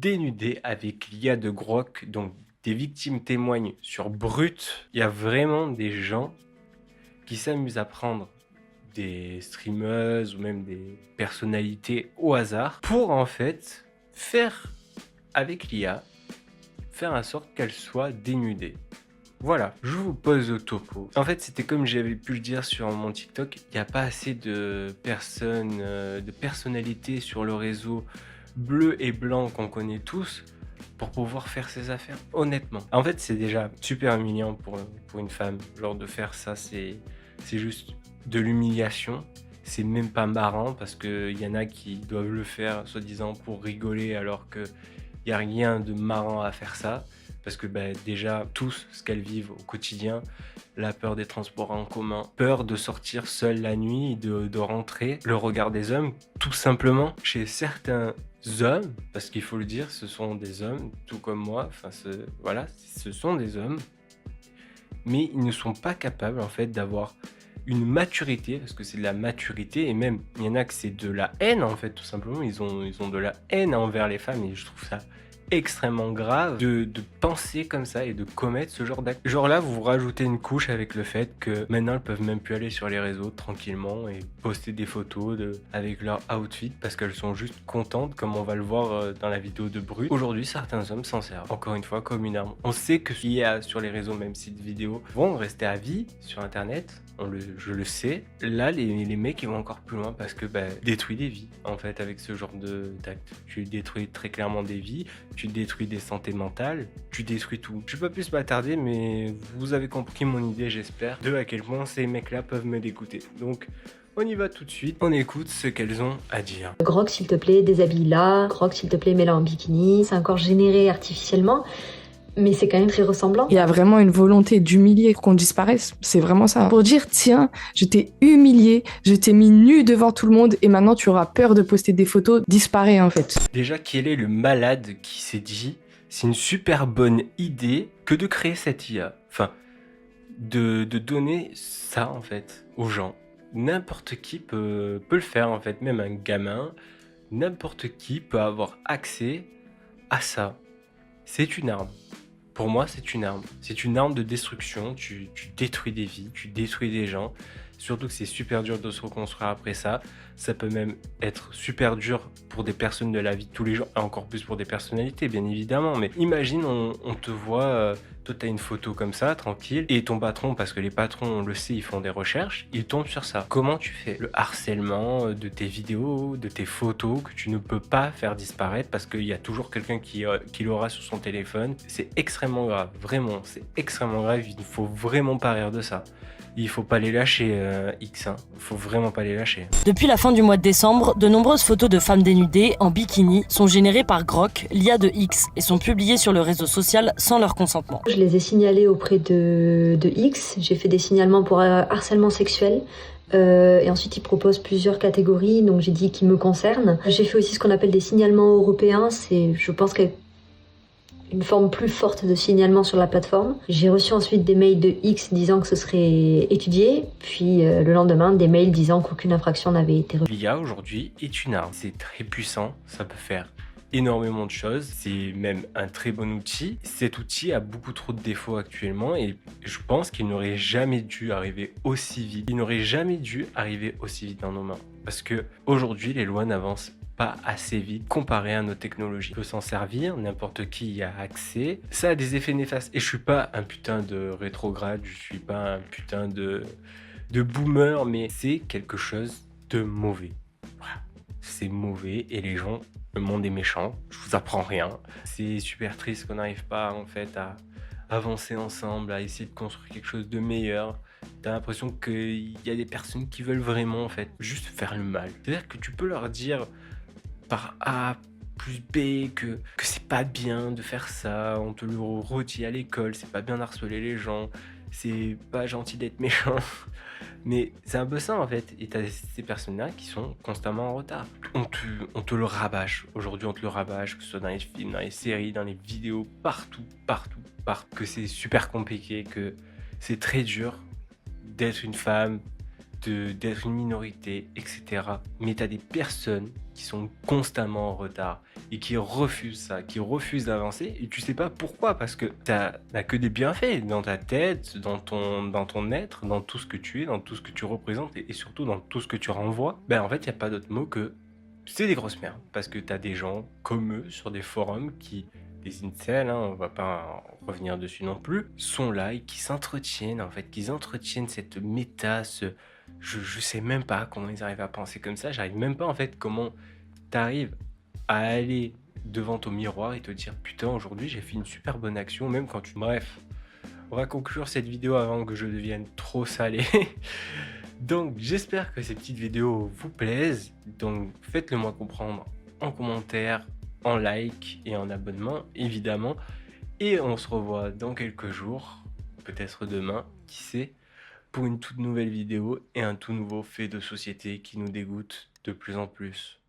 dénudé avec l'IA de Grok, donc des victimes témoignent sur Brut. Il y a vraiment des gens qui s'amusent à prendre des streameuses ou même des personnalités au hasard pour en fait faire avec l'IA, faire en sorte qu'elle soit dénudée. Voilà, je vous pose au topo. En fait, c'était comme j'avais pu le dire sur mon TikTok, il n'y a pas assez de personnes, de personnalités sur le réseau bleu et blanc qu'on connaît tous pour pouvoir faire ses affaires, honnêtement. En fait, c'est déjà super humiliant pour une femme. Genre de faire ça, c'est juste de l'humiliation. C'est même pas marrant parce qu'il y en a qui doivent le faire, soi-disant, pour rigoler alors qu'il n'y a rien de marrant à faire ça. Parce que déjà, tous ce qu'elles vivent au quotidien, la peur des transports en commun, peur de sortir seule la nuit, de rentrer, le regard des hommes, tout simplement, chez certains hommes, parce qu'il faut le dire, ce sont des hommes, tout comme moi, enfin, voilà, ce sont des hommes, mais ils ne sont pas capables, en fait, d'avoir une maturité, parce que c'est de la maturité, et même, il y en a que c'est de la haine, en fait, tout simplement, ils ont de la haine envers les femmes, et je trouve ça extrêmement grave de penser comme ça et de commettre ce genre d'acte. Genre là, vous rajoutez une couche avec le fait que maintenant, elles peuvent même plus aller sur les réseaux tranquillement et poster des photos avec leur outfit parce qu'elles sont juste contentes, comme on va le voir dans la vidéo de Brut. Aujourd'hui, certains hommes s'en servent, encore une fois, comme une arme. On sait que il y a sur les réseaux, même sites vidéo, vont rester à vie sur Internet. Je le sais. Là, les mecs, ils vont encore plus loin parce que détruit des vies, en fait, avec ce genre d'acte. Tu détruis très clairement des vies, tu détruis des santé mentales, tu détruis tout. Je vais pas plus m'attarder, mais vous avez compris mon idée, j'espère, de à quel point ces mecs-là peuvent me dégoûter. Donc, on y va tout de suite, on écoute ce qu'elles ont à dire. Grok, s'il te plaît, déshabille-la. Grok, s'il te plaît, mets-la en bikini. C'est encore généré artificiellement, mais c'est quand même très ressemblant. Il y a vraiment une volonté d'humilier, qu'on disparaisse. C'est vraiment ça. Pour dire, tiens, je t'ai humilié, je t'ai mis nu devant tout le monde et maintenant tu auras peur de poster des photos, disparaît en fait. Déjà, quel est le malade qui s'est dit, c'est une super bonne idée que de créer cette IA. Enfin, de donner ça en fait aux gens. N'importe qui peut le faire en fait, même un gamin, n'importe qui peut avoir accès à ça. C'est une arme. Pour moi, c'est une arme. C'est une arme de destruction. Tu détruis des vies, tu détruis des gens. Surtout que c'est super dur de se reconstruire après ça. Ça peut même être super dur pour des personnes de la vie de tous les jours, et encore plus pour des personnalités, bien évidemment. Mais imagine, on te voit, toi t'as une photo comme ça, tranquille, et ton patron, parce que les patrons, on le sait, ils font des recherches, ils tombent sur ça. Comment tu fais? Le harcèlement de tes vidéos, de tes photos, que tu ne peux pas faire disparaître, parce qu'il y a toujours quelqu'un qui l'aura sur son téléphone. C'est extrêmement grave, vraiment, c'est extrêmement grave, il ne faut vraiment pas rire de ça. Il faut pas les lâcher, X, hein. Il faut vraiment pas les lâcher. Depuis la fin du mois de décembre, de nombreuses photos de femmes dénudées en bikini sont générées par Grok, l'IA de X, et sont publiées sur le réseau social sans leur consentement. Je les ai signalés auprès de X. J'ai fait des signalements pour harcèlement sexuel. Et ensuite, ils proposent plusieurs catégories, donc j'ai dit qui me concernent. J'ai fait aussi ce qu'on appelle des signalements européens. C'est, je pense, une forme plus forte de signalement sur la plateforme. J'ai reçu ensuite des mails de X disant que ce serait étudié, puis le lendemain, des mails disant qu'aucune infraction n'avait été retenue. L'IA aujourd'hui est une arme. C'est très puissant, ça peut faire énormément de choses, c'est même un très bon outil. Cet outil a beaucoup trop de défauts actuellement et je pense qu'il n'aurait jamais dû arriver aussi vite. Il n'aurait jamais dû arriver aussi vite dans nos mains. Parce que aujourd'hui, les lois n'avancent pas assez vite comparé à nos technologies. On peut s'en servir, n'importe qui y a accès. Ça a des effets néfastes. Et je suis pas un putain de rétrograde, je suis pas un putain de boomer, mais c'est quelque chose de mauvais. Voilà. C'est mauvais et les gens, le monde est méchant, je vous apprends rien. C'est super triste qu'on n'arrive pas en fait à avancer ensemble, à essayer de construire quelque chose de meilleur. T'as l'impression qu'il y a des personnes qui veulent vraiment en fait juste faire le mal. C'est-à-dire que tu peux leur dire par A plus B que c'est pas bien de faire ça, on te le redit à l'école, c'est pas bien d'harceler les gens, c'est pas gentil d'être méchant. Mais c'est un peu ça en fait, et t'as ces personnes-là qui sont constamment en retard. On te le rabâche, aujourd'hui on te le rabâche, que ce soit dans les films, dans les séries, dans les vidéos, partout, que c'est super compliqué, que c'est très dur d'être une femme, d'être une minorité, etc. Mais tu as des personnes qui sont constamment en retard et qui refusent ça, qui refusent d'avancer et tu sais pas pourquoi, parce que t'as que des bienfaits dans ta tête, dans ton être, dans tout ce que tu es, dans tout ce que tu représentes et surtout dans tout ce que tu renvoies. Ben en fait, il n'y a pas d'autre mot que c'est des grosses merdes, parce que tu as des gens comme eux sur des forums qui, des incels, hein, on va pas en revenir dessus non plus, sont là et qui s'entretiennent en fait, qu'ils entretiennent cette méta, je sais même pas comment ils arrivent à penser comme ça, j'arrive même pas en fait comment t'arrives à aller devant ton miroir et te dire putain aujourd'hui j'ai fait une super bonne action, même quand tu... Bref, on va conclure cette vidéo avant que je devienne trop salé. Donc j'espère que ces petites vidéos vous plaisent, donc faites-le moi comprendre en commentaire, en like et en abonnement évidemment, et on se revoit dans quelques jours, peut-être demain, qui sait, pour une toute nouvelle vidéo et un tout nouveau fait de société qui nous dégoûte de plus en plus.